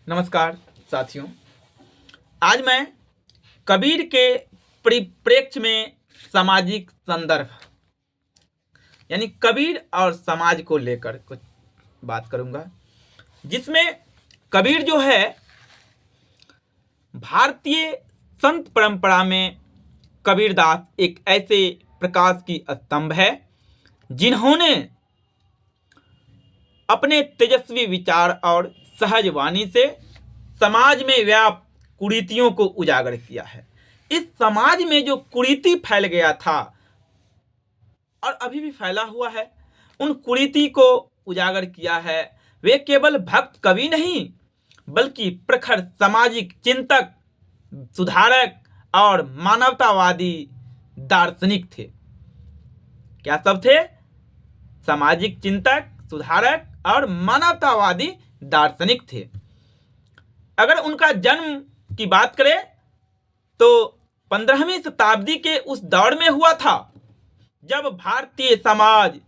नमस्कार साथियों। आज मैं कबीर के परिप्रेक्ष्य में सामाजिक संदर्भ यानी कबीर और समाज को लेकर कुछ बात करूंगा, जिसमें कबीर जो है भारतीय संत परंपरा में कबीरदास एक ऐसे प्रकाश की स्तंभ है जिन्होंने अपने तेजस्वी विचार और सहज वाणी से समाज में व्याप्त कुरीतियों को उजागर किया है। इस समाज में जो कुरीति फैल गया था और अभी भी फैला हुआ है, उन कुरीति को उजागर किया है। वे केवल भक्त कवि नहीं बल्कि प्रखर सामाजिक चिंतक, सुधारक और मानवतावादी दार्शनिक थे। क्या सब थे? सामाजिक चिंतक, सुधारक और मानवतावादी दार्शनिक थे। अगर उनका जन्म की बात करें तो 15वीं शताब्दी के उस दौर में हुआ था जब भारतीय समाज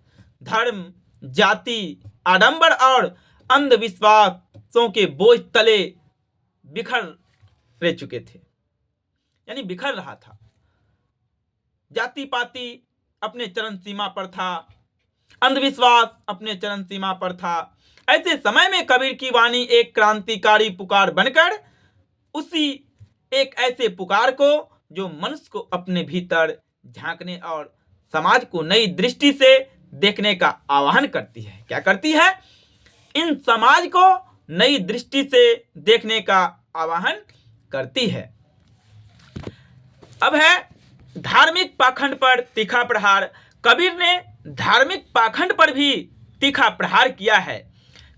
धर्म, जाति, आडंबर और अंधविश्वासों के बोझ तले बिखर रह चुके थे, यानी बिखर रहा था। जाति पाति अपने चरम सीमा पर था, अंधविश्वास अपने चरम सीमा पर था। ऐसे समय में कबीर की वाणी एक क्रांतिकारी पुकार बनकर उसी एक ऐसे पुकार को जो मनुष्य को अपने भीतर झांकने और समाज को नई दृष्टि से देखने का आह्वान करती है। क्या करती है? इन समाज को नई दृष्टि से देखने का आह्वान करती है। अब है धार्मिक पाखंड पर तीखा प्रहार। कबीर ने धार्मिक पाखंड पर भी तीखा प्रहार किया है।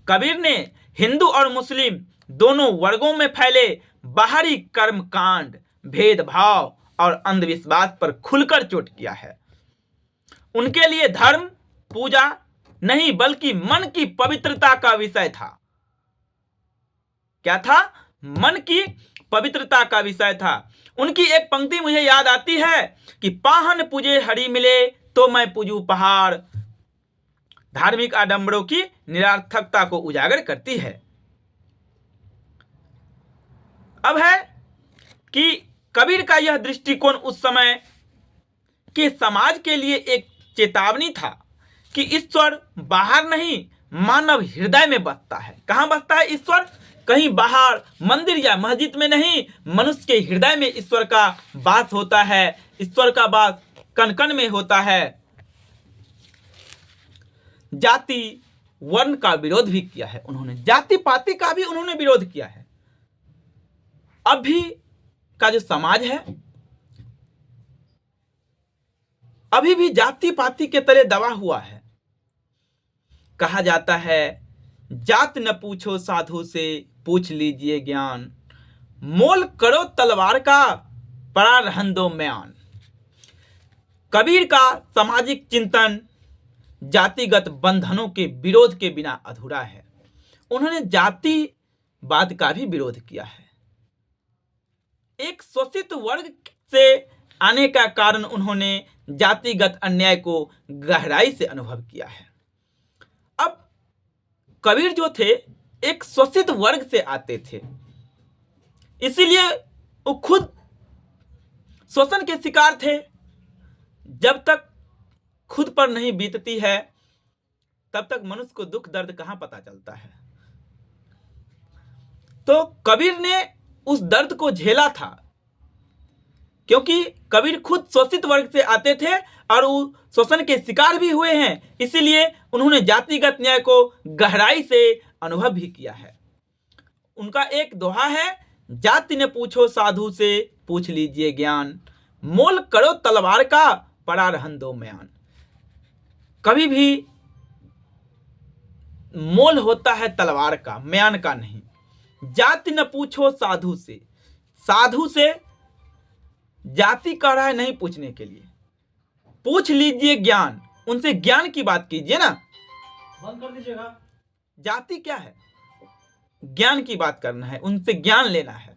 कबीर ने हिंदू और मुस्लिम दोनों वर्गों में फैले बाहरी कर्मकांड, भेदभाव और अंधविश्वास पर खुलकर चोट किया है। उनके लिए धर्म पूजा नहीं बल्कि मन की पवित्रता का विषय था। क्या था? मन की पवित्रता का विषय था। उनकी एक पंक्ति मुझे याद आती है कि पाहन पूजे हरि मिले तो मैं पूजू पहाड़। धार्मिक आडंबरों की निरर्थकता को उजागर करती है। अब है कि कबीर का यह दृष्टिकोण उस समय के समाज के लिए एक चेतावनी था कि ईश्वर बाहर नहीं मानव हृदय में बसता है। कहां बसता है ईश्वर? कहीं बाहर मंदिर या मस्जिद में नहीं, मनुष्य के हृदय में ईश्वर का वास होता है। ईश्वर का वास कण कण में होता है। जाति वर्ण का विरोध भी किया है उन्होंने, जाति पाति का भी उन्होंने विरोध किया है। अभी का जो समाज है अभी भी जाति पाति के तले दबा हुआ है। कहा जाता है जात न पूछो साधु से पूछ लीजिए ज्ञान, मोल करो तलवार का पड़ा रहन दो म्यान। कबीर का सामाजिक चिंतन जातिगत बंधनों के विरोध के बिना अधूरा है। उन्होंने जातिवाद का भी विरोध किया है। एक शोषित वर्ग से आने का कारण उन्होंने जातिगत अन्याय को गहराई से अनुभव किया है। अब कबीर जो थे एक शोषित वर्ग से आते थे, इसीलिए वो खुद शोषण के शिकार थे। जब तक खुद पर नहीं बीतती है तब तक मनुष्य को दुख दर्द कहां पता चलता है। तो कबीर ने उस दर्द को झेला था, क्योंकि कबीर खुद शोषित वर्ग से आते थे और वो शोषण के शिकार भी हुए हैं। इसीलिए उन्होंने जातिगत न्याय को गहराई से अनुभव भी किया है। उनका एक दोहा है, जाति ने पूछो साधु से पूछ लीजिए ज्ञान, मोल करो तलवार का पड़ा रहन दो म्यान। कभी भी मोल होता है तलवार का, म्यान का नहीं। जाति न पूछो साधु से, साधु से जाति कह रहा है नहीं पूछने के लिए, पूछ लीजिए ज्ञान, उनसे ज्ञान की बात कीजिए ना। बंद कर दीजिएगा। जाति क्या है? ज्ञान की बात करना है, उनसे ज्ञान लेना है।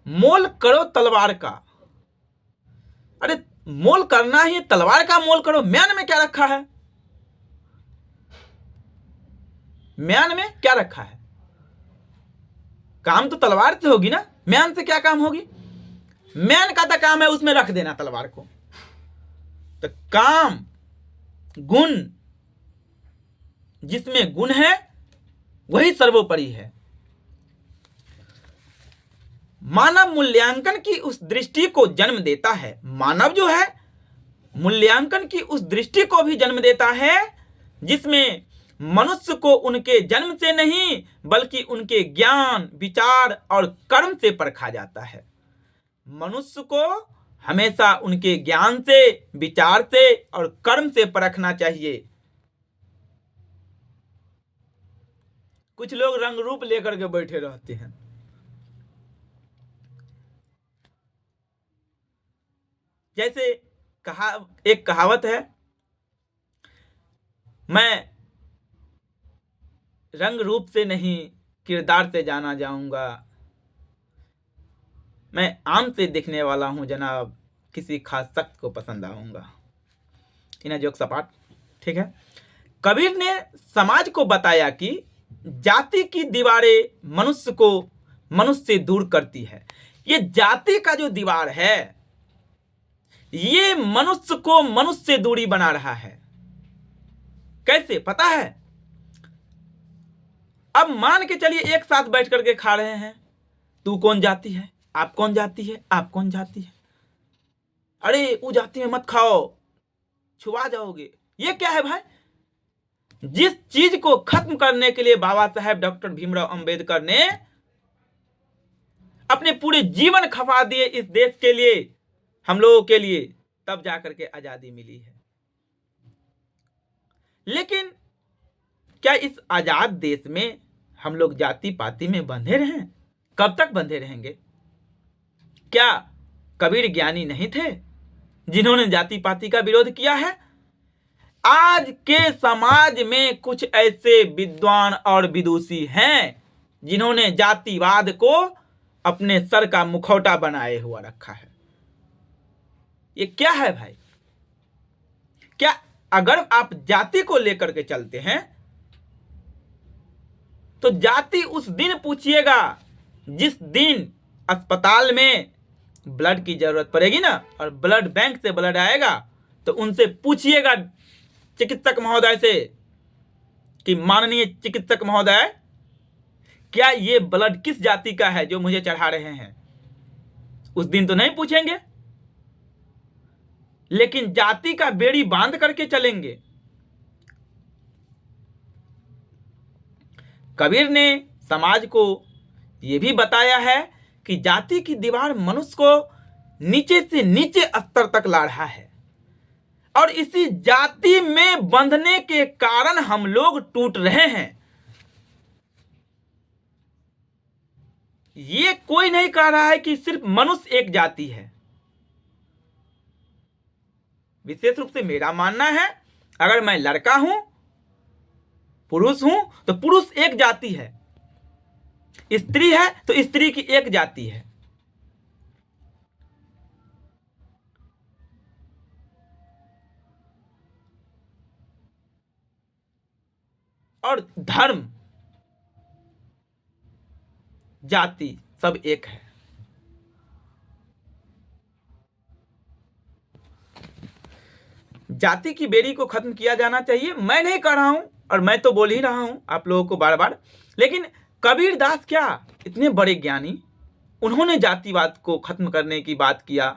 मोल करो तलवार का, अरे मोल करना ही तलवार का मोल करो। म्यान में क्या रखा है? म्यान में क्या रखा है? काम तो तलवार से होगी ना, म्यान से क्या काम होगी? म्यान का तो काम है उसमें रख देना तलवार को। तो काम गुण, जिसमें गुण है वही सर्वोपरि है। मानव मूल्यांकन की उस दृष्टि को जन्म देता है। मानव जो है मूल्यांकन की उस दृष्टि को भी जन्म देता है जिसमें मनुष्य को उनके जन्म से नहीं बल्कि उनके ज्ञान, विचार और कर्म से परखा जाता है। मनुष्य को हमेशा उनके ज्ञान से, विचार से और कर्म से परखना चाहिए। कुछ लोग रंग रूप लेकर के बैठे रहते हैं। जैसे एक कहावत है, मैं रंग रूप से नहीं किरदार से जाना जाऊंगा, मैं आम से दिखने वाला हूं जनाब, किसी खास शख्स को पसंद आऊंगा। इन्हें जोक सपाट, ठीक है। कबीर ने समाज को बताया कि जाति की दीवारें मनुष्य को मनुष्य से दूर करती है। ये जाति का जो दीवार है ये मनुष्य को मनुष्य से दूरी बना रहा है। कैसे पता है? अब मान के चलिए एक साथ बैठ करके खा रहे हैं, तू कौन जाति है, आप कौन जाति है, आप कौन जाति है, अरे वो जाति में मत खाओ, छुआ जाओगे। ये क्या है भाई? जिस चीज को खत्म करने के लिए बाबा साहेब डॉक्टर भीमराव अंबेडकर ने अपने पूरे जीवन खपा दिए इस देश के लिए, हम लोगों के लिए, तब जाकर के आजादी मिली है। लेकिन क्या इस आजाद देश में हम लोग जाति पाति में बंधे रहें? कब तक बंधे रहेंगे? क्या कबीर ज्ञानी नहीं थे जिन्होंने जाति पाति का विरोध किया है? आज के समाज में कुछ ऐसे विद्वान और विदुषी हैं जिन्होंने जातिवाद को अपने सर का मुखौटा बनाए हुआ रखा है। ये क्या है भाई? क्या अगर आप जाति को लेकर के चलते हैं तो जाति उस दिन पूछिएगा जिस दिन अस्पताल में ब्लड की जरूरत पड़ेगी ना, और ब्लड बैंक से ब्लड आएगा, तो उनसे पूछिएगा चिकित्सक महोदय से कि माननीय चिकित्सक महोदय, क्या ये ब्लड किस जाति का है जो मुझे चढ़ा रहे हैं? उस दिन तो नहीं पूछेंगे, लेकिन जाति का बेड़ी बांध करके चलेंगे। कबीर ने समाज को यह भी बताया है कि जाति की दीवार मनुष्य को नीचे से नीचे स्तर तक ला रहा है, और इसी जाति में बंधने के कारण हम लोग टूट रहे हैं। ये कोई नहीं कह रहा है कि सिर्फ मनुष्य एक जाति है। विशेष रूप से मेरा मानना है, अगर मैं लड़का हूं, पुरुष हूं, तो पुरुष एक जाति है, स्त्री है तो स्त्री की एक जाति है। और धर्म, जाति सब एक है। जाति की बेड़ी को खत्म किया जाना चाहिए। मैं नहीं कह रहा हूं, और मैं तो बोल ही रहा हूं आप लोगों को बार बार, लेकिन कबीर दास क्या इतने बड़े ज्ञानी, उन्होंने जातिवाद को खत्म करने की बात किया,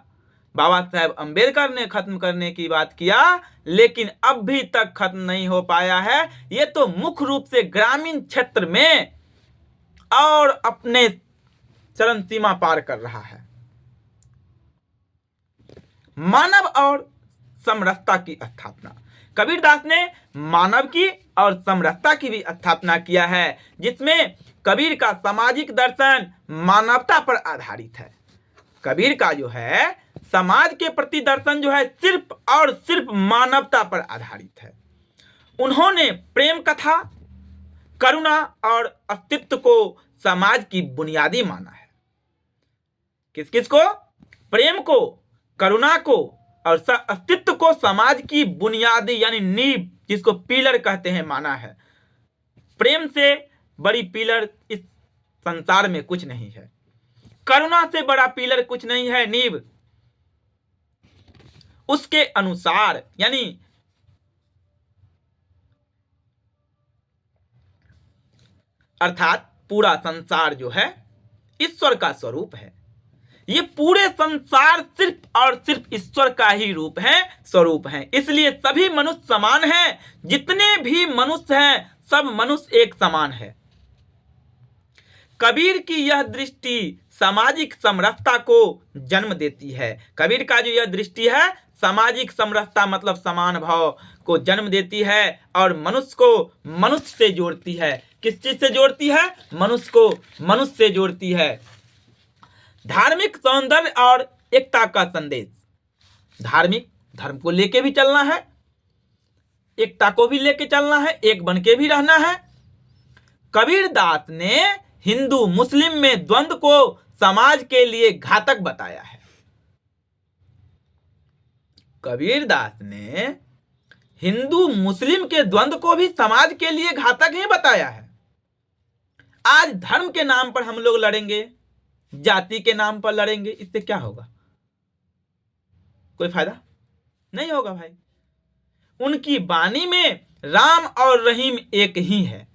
बाबा साहेब अंबेडकर ने खत्म करने की बात किया, लेकिन अब भी तक खत्म नहीं हो पाया है। ये तो मुख्य रूप से ग्रामीण क्षेत्र में और अपने चरम सीमा पार कर रहा है। मानव और समरसता की स्थापना, कबीरदास ने मानव की और समरसता की भी स्थापना किया है, जिसमें कबीर का सामाजिक दर्शन मानवता पर आधारित है। कबीर का जो है समाज के प्रति दर्शन जो है सिर्फ और सिर्फ मानवता पर आधारित है। उन्होंने प्रेम कथा, करुणा और अस्तित्व को समाज की बुनियादी माना है। किस किस को? प्रेम को, करुणा को और अस्तित्व को समाज की बुनियादी यानी नींव, जिसको पिलर कहते हैं, माना है। प्रेम से बड़ी पिलर इस संसार में कुछ नहीं है। करुणा से बड़ा पिलर कुछ नहीं है नींव। उसके अनुसार यानी अर्थात पूरा संसार जो है ईश्वर का स्वरूप है। ये पूरे संसार सिर्फ और सिर्फ ईश्वर का ही रूप है, स्वरूप है। इसलिए सभी मनुष्य समान हैं। जितने भी मनुष्य हैं सब मनुष्य एक समान है। कबीर की यह दृष्टि सामाजिक समरसता को जन्म देती है। कबीर का जो यह दृष्टि है सामाजिक समरसता मतलब समान भाव को जन्म देती है और मनुष्य को मनुष्य से जोड़ती है। किस चीज से जोड़ती है? मनुष्य को मनुष्य से जोड़ती है। धार्मिक सौंदर्य और एकता का संदेश। धार्मिक धर्म को लेके भी चलना है, एकता को भी लेके चलना है, एक बन के भी रहना है। कबीरदास ने हिंदू मुस्लिम में द्वंद्व को समाज के लिए घातक बताया है। कबीरदास ने हिंदू मुस्लिम के द्वंद्व को भी समाज के लिए घातक ही बताया है। आज धर्म के नाम पर हम लोग लड़ेंगे, जाति के नाम पर लड़ेंगे, इससे क्या होगा? कोई फायदा नहीं होगा भाई। उनकी वाणी में राम और रहीम एक ही है।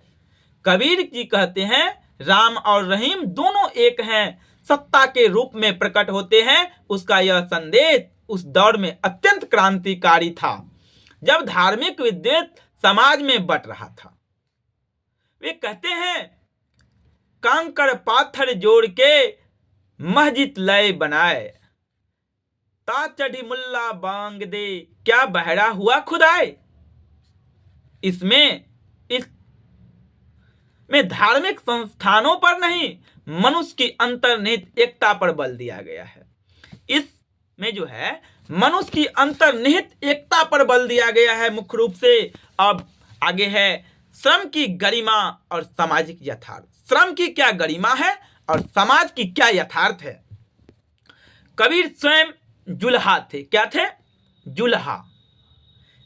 कबीर जी कहते हैं राम और रहीम दोनों एक हैं, सत्ता के रूप में प्रकट होते हैं। उसका यह संदेश उस दौर में अत्यंत क्रांतिकारी था जब धार्मिक विद्वेष समाज में बट रहा था। वे कहते हैं कंकड़ पाथर जोड़ के मस्जिद लय बनाए, ता चढ़ी मुल्ला बांग दे, क्या बहरा हुआ खुदाए। इसमें धार्मिक संस्थानों पर नहीं मनुष्य की अंतर्निहित एकता पर बल दिया गया है। इसमें जो है मनुष्य की अंतर्निहित एकता पर बल दिया गया है मुख्य रूप से। अब आगे है श्रम की गरिमा और सामाजिक यथार्थ। श्रम की क्या गरिमा है और समाज की क्या यथार्थ है। कबीर स्वयं जुल्हा थे। क्या थे? जुल्हा।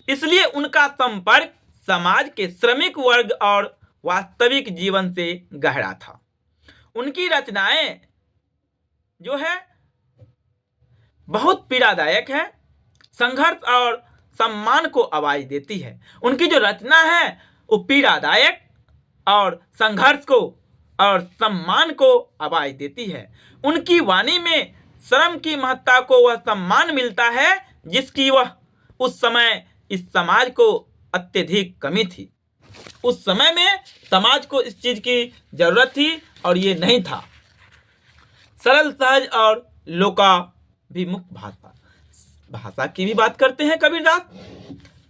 इसलिए उनका संपर्क समाज के श्रमिक वर्ग और वास्तविक जीवन से गहरा था। उनकी रचनाएं जो है बहुत पीड़ादायक है, संघर्ष और सम्मान को आवाज देती है। उनकी जो रचना है वो पीड़ादायक और संघर्ष को और सम्मान को आवाज देती है। उनकी वाणी में श्रम की महत्ता को वह सम्मान मिलता है जिसकी वह उस समय इस समाज को अत्यधिक कमी थी। उस समय में समाज को इस चीज की जरूरत थी और ये नहीं था। सरल सहज और लोकाभिमुख भाषा की भी बात करते हैं कबीरदास।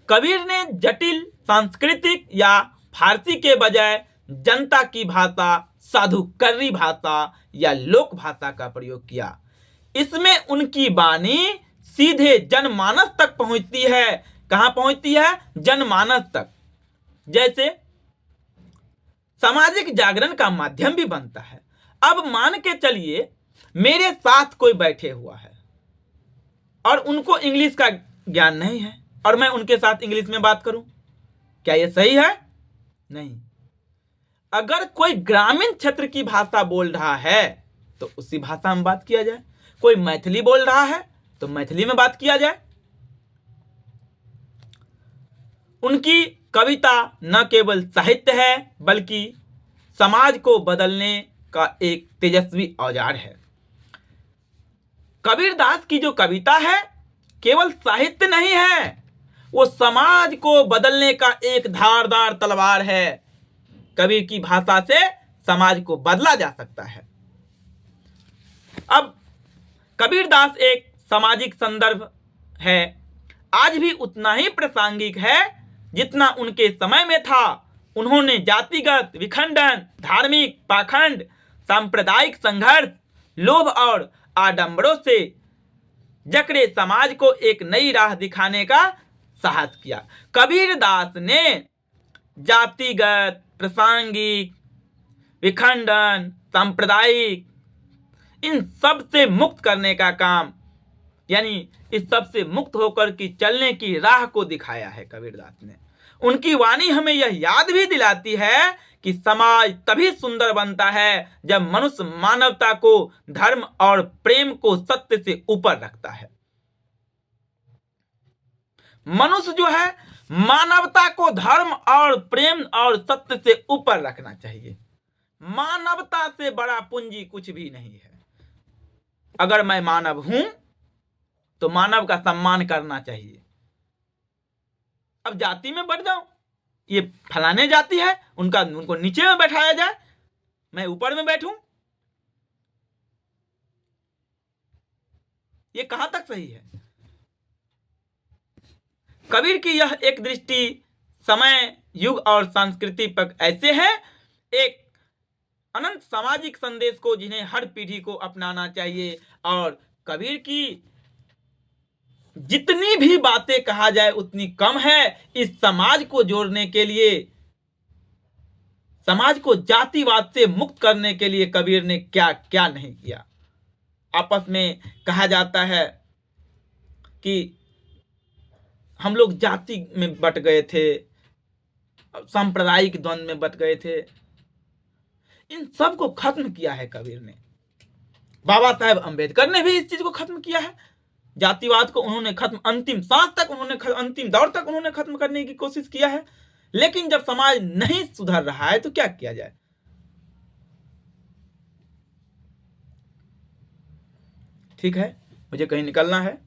कबीर ने जटिल सांस्कृतिक या फारसी के बजाय जनता की भाषा, साधुकर्री भाषा या लोक भाषा का प्रयोग किया। इसमें उनकी वाणी सीधे जनमानस तक पहुंचती है। कहां पहुंचती है? जनमानस तक। जैसे सामाजिक जागरण का माध्यम भी बनता है। अब मान के चलिए मेरे साथ कोई बैठे हुआ है और उनको इंग्लिश का ज्ञान नहीं है और मैं उनके साथ इंग्लिश में बात करूं, क्या यह सही है? नहीं। अगर कोई ग्रामीण क्षेत्र की भाषा बोल रहा है तो उसी भाषा में बात किया जाए। कोई मैथिली बोल रहा है तो मैथिली में बात किया जाए। उनकी कविता न केवल साहित्य है बल्कि समाज को बदलने का एक तेजस्वी औजार है। कबीरदास की जो कविता है केवल साहित्य नहीं है, वो समाज को बदलने का एक धारदार तलवार है। कबीर की भाषा से समाज को बदला जा सकता है। अब कबीरदास एक सामाजिक संदर्भ है, आज भी उतना ही प्रासंगिक है जितना उनके समय में था। उन्होंने जातिगत विखंडन, धार्मिक पाखंड, सांप्रदायिक संघर्ष, लोभ और आडंबरों से जकड़े समाज को एक नई राह दिखाने का साहस किया। कबीरदास ने जातिगत, प्रासंगिक, विखंडन, सांप्रदायिक इन सब से मुक्त करने का काम, यानी इस सब से मुक्त होकर की चलने की राह को दिखाया है कबीरदास ने। उनकी वाणी हमें यह याद भी दिलाती है कि समाज तभी सुंदर बनता है जब मनुष्य मानवता को, धर्म और प्रेम को सत्य से ऊपर रखता है। मनुष्य जो है मानवता को धर्म और प्रेम और सत्य से ऊपर रखना चाहिए। मानवता से बड़ा पूंजी कुछ भी नहीं है। अगर मैं मानव हूं तो मानव का सम्मान करना चाहिए। अब जाति में बढ़ जाऊं, ये फलाने जाति है, उनको नीचे में बैठाया जाए, मैं ऊपर में बैठूं, ये कहां तक सही है? कबीर की यह एक दृष्टि समय, युग और संस्कृति पर ऐसे है, एक अनंत सामाजिक संदेश को जिन्हें हर पीढ़ी को अपनाना चाहिए। और कबीर की जितनी भी बातें कहा जाए उतनी कम है। इस समाज को जोड़ने के लिए, समाज को जातिवाद से मुक्त करने के लिए कबीर ने क्या क्या नहीं किया। आपस में कहा जाता है कि हम लोग जाति में बट गए थे, सांप्रदायिक द्वंद्व में बट गए थे। इन सब को खत्म किया है कबीर ने। बाबा साहेब अंबेडकर ने भी इस चीज को खत्म किया है। जातिवाद को उन्होंने खत्म, अंतिम सांस तक उन्होंने, अंतिम दौर तक उन्होंने खत्म करने की कोशिश किया है। लेकिन जब समाज नहीं सुधर रहा है तो क्या किया जाए? ठीक है, मुझे कहीं निकलना है।